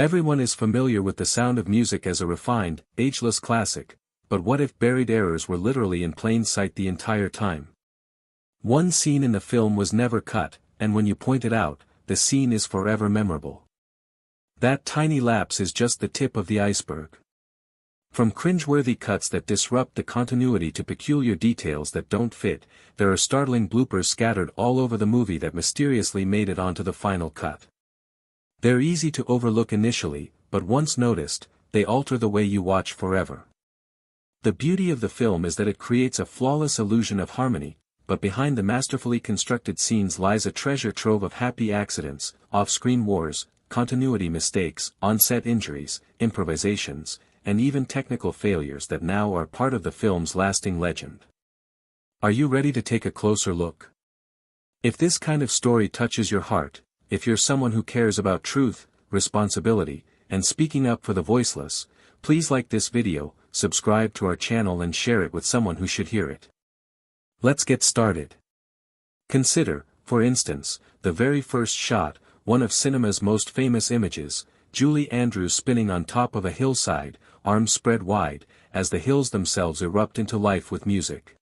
Everyone is familiar with The Sound of Music as a refined, ageless classic, but what if buried errors were literally in plain sight the entire time? One scene in the film was never cut, and when you point it out, the scene is forever memorable. That tiny lapse is just the tip of the iceberg. From cringeworthy cuts that disrupt the continuity to peculiar details that don't fit, there are startling bloopers scattered all over the movie that mysteriously made it onto the final cut. They're easy to overlook initially, but once noticed, they alter the way you watch forever. The beauty of the film is that it creates a flawless illusion of harmony, but behind the masterfully constructed scenes lies a treasure trove of happy accidents, off-screen wars, continuity mistakes, on-set injuries, improvisations, and even technical failures that now are part of the film's lasting legend. Are you ready to take a closer look? If this kind of story touches your heart, if you're someone who cares about truth, responsibility, and speaking up for the voiceless, please like this video, subscribe to our channel and share it with someone who should hear it. Let's get started. Consider, for instance, the very first shot, one of cinema's most famous images, Julie Andrews spinning on top of a hillside, arms spread wide, as the hills themselves erupt into life with music.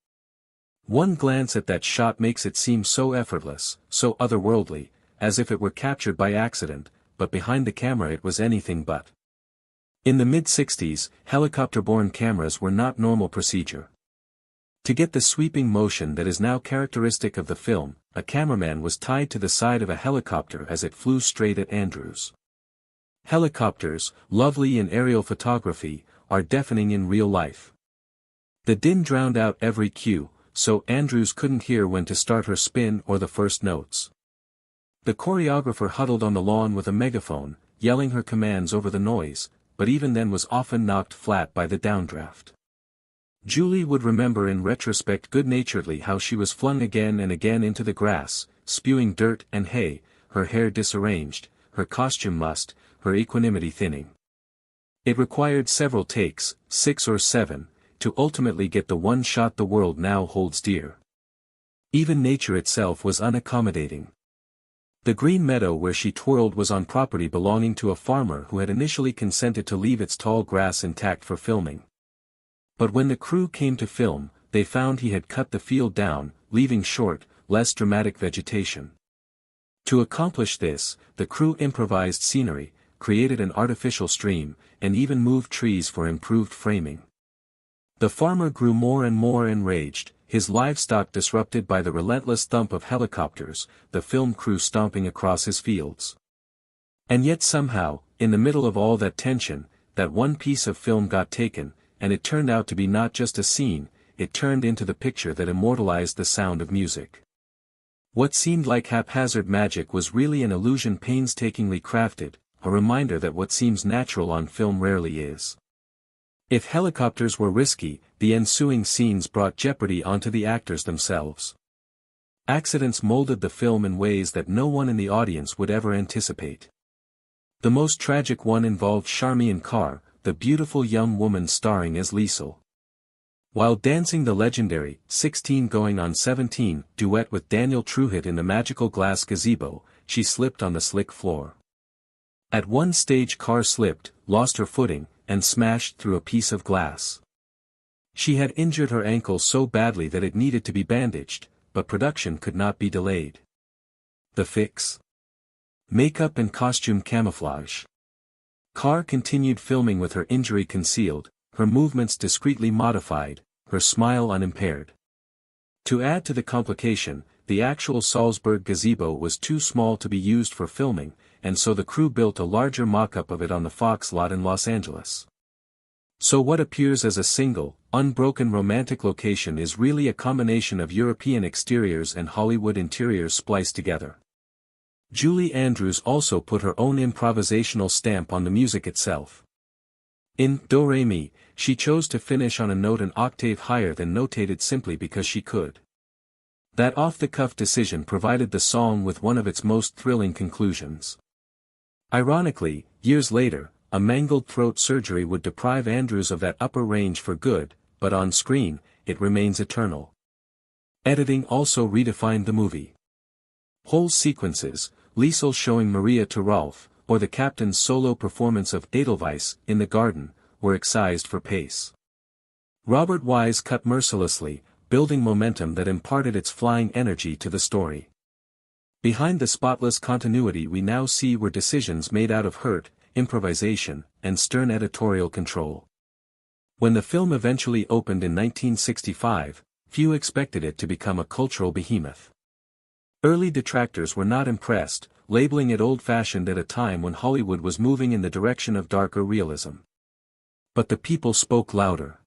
One glance at that shot makes it seem so effortless, so otherworldly, as if it were captured by accident, but behind the camera it was anything but. In the mid-60s, helicopter-borne cameras were not normal procedure. To get the sweeping motion that is now characteristic of the film, a cameraman was tied to the side of a helicopter as it flew straight at Andrews. Helicopters, lovely in aerial photography, are deafening in real life. The din drowned out every cue, so Andrews couldn't hear when to start her spin or the first notes. The choreographer huddled on the lawn with a megaphone, yelling her commands over the noise, but even then was often knocked flat by the downdraft. Julie would remember in retrospect good-naturedly how she was flung again and again into the grass, spewing dirt and hay, her hair disarranged, her costume mussed, her equanimity thinning. It required several takes, 6 or 7, to ultimately get the one shot the world now holds dear. Even nature itself was unaccommodating. The green meadow where she twirled was on property belonging to a farmer who had initially consented to leave its tall grass intact for filming. But when the crew came to film, they found he had cut the field down, leaving short, less dramatic vegetation. To accomplish this, the crew improvised scenery, created an artificial stream, and even moved trees for improved framing. The farmer grew more and more enraged, his livestock disrupted by the relentless thump of helicopters, the film crew stomping across his fields. And yet somehow, in the middle of all that tension, that one piece of film got taken, and it turned out to be not just a scene, it turned into the picture that immortalized The Sound of Music. What seemed like haphazard magic was really an illusion painstakingly crafted, a reminder that what seems natural on film rarely is. If helicopters were risky, the ensuing scenes brought jeopardy onto the actors themselves. Accidents molded the film in ways that no one in the audience would ever anticipate. The most tragic one involved Charmian Carr, the beautiful young woman starring as Liesl. While dancing the legendary 16 Going on 17 duet with Daniel Truitt in the magical glass gazebo, she slipped on the slick floor. At one stage Carr slipped, lost her footing, and smashed through a piece of glass. She had injured her ankle so badly that it needed to be bandaged, but production could not be delayed. The fix? Makeup and costume camouflage. Carr continued filming with her injury concealed, her movements discreetly modified, her smile unimpaired. To add to the complication, the actual Salzburg gazebo was too small to be used for filming, and so the crew built a larger mock-up of it on the Fox lot in Los Angeles. So what appears as a single, unbroken romantic location is really a combination of European exteriors and Hollywood interiors spliced together. Julie Andrews also put her own improvisational stamp on the music itself. In Do Re Mi, she chose to finish on a note an octave higher than notated simply because she could. That off-the-cuff decision provided the song with one of its most thrilling conclusions. Ironically, years later, a mangled throat surgery would deprive Andrews of that upper range for good, but on screen, it remains eternal. Editing also redefined the movie. Whole sequences, Liesl showing Maria to Rolf, or the captain's solo performance of Edelweiss in the garden, were excised for pace. Robert Wise cut mercilessly, building momentum that imparted its flying energy to the story. Behind the spotless continuity we now see were decisions made out of hurt, improvisation, and stern editorial control. When the film eventually opened in 1965, few expected it to become a cultural behemoth. Early detractors were not impressed, labeling it old-fashioned at a time when Hollywood was moving in the direction of darker realism. But the people spoke louder.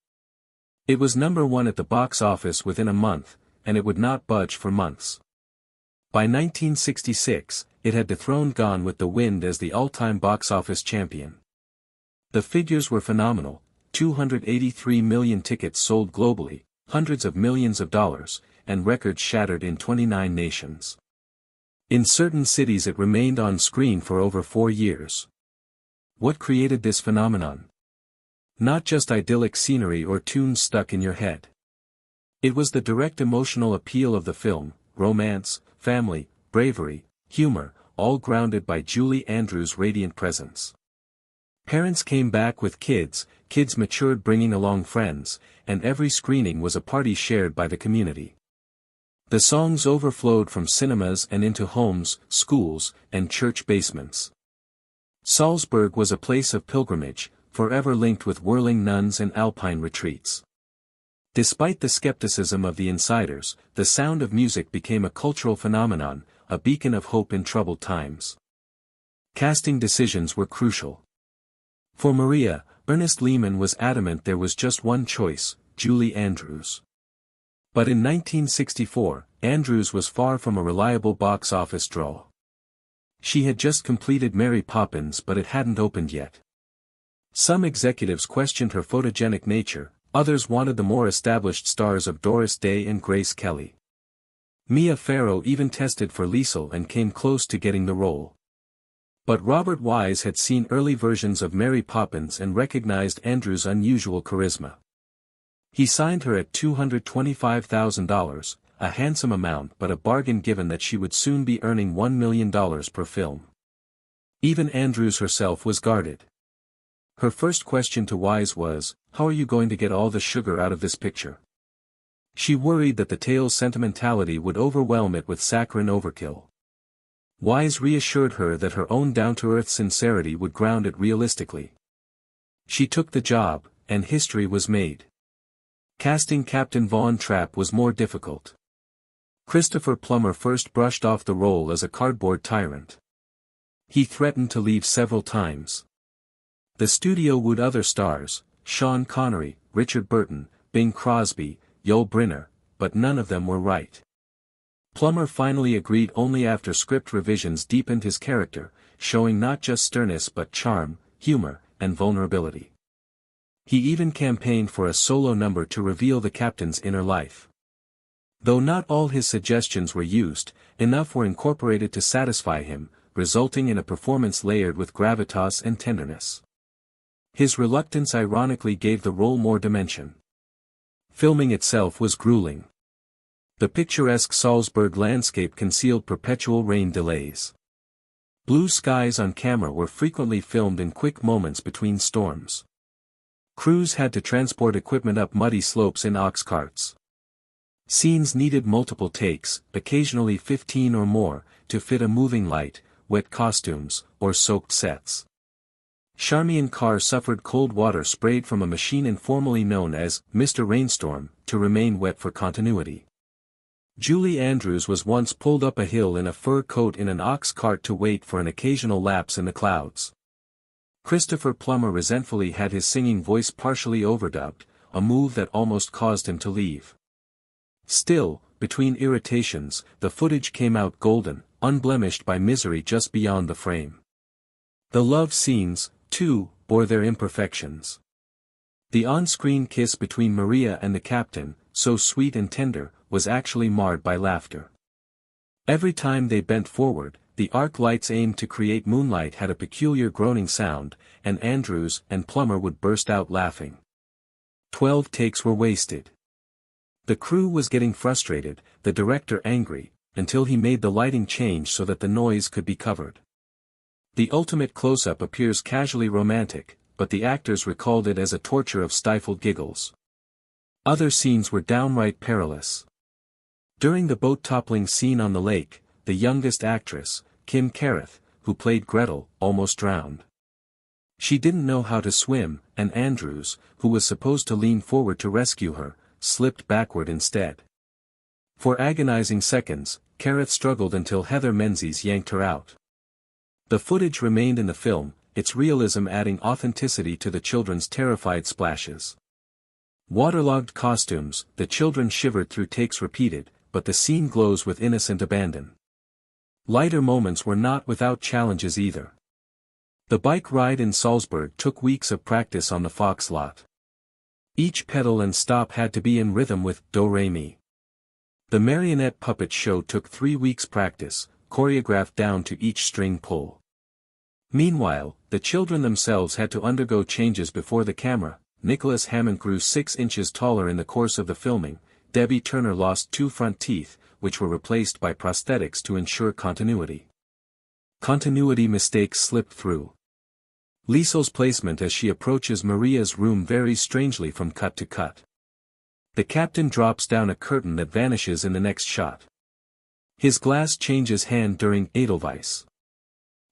It was number one at the box office within a month, and it would not budge for months. By 1966, it had dethroned Gone with the Wind as the all-time box office champion. The figures were phenomenal: 283 million tickets sold globally, hundreds of millions of dollars, and records shattered in 29 nations. In certain cities it remained on screen for over 4 years. What created this phenomenon? Not just idyllic scenery or tunes stuck in your head. It was the direct emotional appeal of the film: romance, family, bravery, humor, all grounded by Julie Andrews' radiant presence. Parents came back with kids matured bringing along friends, and every screening was a party shared by the community. The songs overflowed from cinemas and into homes, schools, and church basements. Salzburg was a place of pilgrimage, forever linked with whirling nuns and alpine retreats. Despite the skepticism of the insiders, The Sound of Music became a cultural phenomenon, a beacon of hope in troubled times. Casting decisions were crucial. For Maria, Ernest Lehman was adamant there was just one choice: Julie Andrews. But in 1964, Andrews was far from a reliable box office draw. She had just completed Mary Poppins, but it hadn't opened yet. Some executives questioned her photogenic nature, others wanted the more established stars of Doris Day and Grace Kelly. Mia Farrow even tested for Liesl and came close to getting the role. But Robert Wise had seen early versions of Mary Poppins and recognized Andrews' unusual charisma. He signed her at $225,000, a handsome amount but a bargain given that she would soon be earning $1 million per film. Even Andrews herself was guarded. Her first question to Wise was, "How are you going to get all the sugar out of this picture?" She worried that the tale's sentimentality would overwhelm it with saccharine overkill. Wise reassured her that her own down-to-earth sincerity would ground it realistically. She took the job, and history was made. Casting Captain Von Trapp was more difficult. Christopher Plummer first brushed off the role as a cardboard tyrant. He threatened to leave several times. The studio wooed other stars: Sean Connery, Richard Burton, Bing Crosby, Yul Brynner, but none of them were right. Plummer finally agreed only after script revisions deepened his character, showing not just sternness but charm, humor, and vulnerability. He even campaigned for a solo number to reveal the captain's inner life. Though not all his suggestions were used, enough were incorporated to satisfy him, resulting in a performance layered with gravitas and tenderness. His reluctance ironically gave the role more dimension. Filming itself was grueling. The picturesque Salzburg landscape concealed perpetual rain delays. Blue skies on camera were frequently filmed in quick moments between storms. Crews had to transport equipment up muddy slopes in ox carts. Scenes needed multiple takes, occasionally 15 or more, to fit a moving light, wet costumes, or soaked sets. Charmian Carr suffered cold water sprayed from a machine informally known as Mr. Rainstorm, to remain wet for continuity. Julie Andrews was once pulled up a hill in a fur coat in an ox cart to wait for an occasional lapse in the clouds. Christopher Plummer resentfully had his singing voice partially overdubbed, a move that almost caused him to leave. Still, between irritations, the footage came out golden, unblemished by misery just beyond the frame. The love scenes, too, bore their imperfections. The on-screen kiss between Maria and the captain, so sweet and tender, was actually marred by laughter. Every time they bent forward, the arc lights aimed to create moonlight had a peculiar groaning sound, and Andrews and Plummer would burst out laughing. 12 takes were wasted. The crew was getting frustrated, the director angry, until he made the lighting change so that the noise could be covered. The ultimate close-up appears casually romantic, but the actors recalled it as a torture of stifled giggles. Other scenes were downright perilous. During the boat-toppling scene on the lake, the youngest actress, Kim Carruth, who played Gretel, almost drowned. She didn't know how to swim, and Andrews, who was supposed to lean forward to rescue her, slipped backward instead. For agonizing seconds, Carruth struggled until Heather Menzies yanked her out. The footage remained in the film, its realism adding authenticity to the children's terrified splashes. Waterlogged costumes, the children shivered through takes repeated, but the scene glows with innocent abandon. Lighter moments were not without challenges either. The bike ride in Salzburg took weeks of practice on the Fox lot. Each pedal and stop had to be in rhythm with Do-Re-Mi. The marionette puppet show took 3 weeks practice, choreographed down to each string pull. Meanwhile, the children themselves had to undergo changes before the camera. Nicholas Hammond grew 6 inches taller in the course of the filming. Debbie Turner lost 2 front teeth, which were replaced by prosthetics to ensure continuity. Continuity mistakes slipped through. Liesel's placement as she approaches Maria's room varies strangely from cut to cut. The captain drops down a curtain that vanishes in the next shot. His glass changes hand during Edelweiss.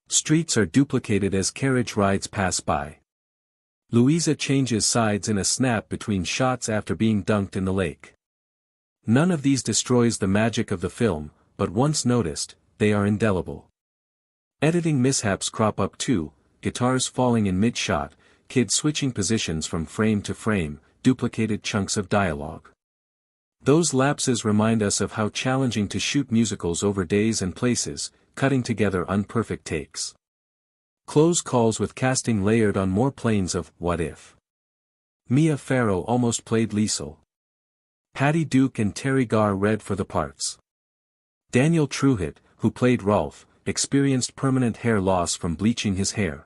Streets are duplicated as carriage rides pass by. Louisa changes sides in a snap between shots after being dunked in the lake. None of these destroys the magic of the film, but once noticed, they are indelible. Editing mishaps crop up too, guitars falling in mid-shot, kids switching positions from frame to frame, duplicated chunks of dialogue. Those lapses remind us of how challenging to shoot musicals over days and places, cutting together unperfect takes. Close calls with casting layered on more planes of what if. Mia Farrow almost played Liesel. Patty Duke and Terry Garr read for the parts. Daniel Truitt, who played Rolf, experienced permanent hair loss from bleaching his hair.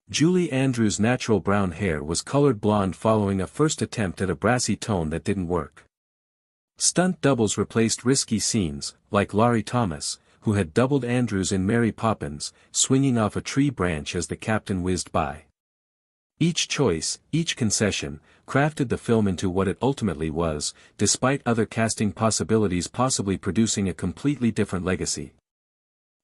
Julie Andrews' natural brown hair was colored blonde following a first attempt at a brassy tone that didn't work. Stunt doubles replaced risky scenes, like Laurie Thomas, who had doubled Andrews in Mary Poppins, swinging off a tree branch as the captain whizzed by. Each choice, each concession, crafted the film into what it ultimately was, despite other casting possibilities possibly producing a completely different legacy.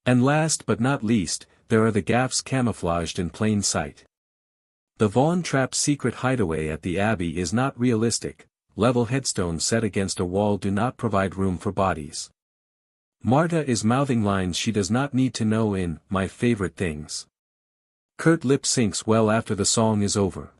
And last but not least, there are the gaffes camouflaged in plain sight. The Vaughn Trapp's secret hideaway at the Abbey is not realistic. Level headstones set against a wall do not provide room for bodies. Marta is mouthing lines she does not need to know in My Favorite Things. Kurt lip syncs well after the song is over.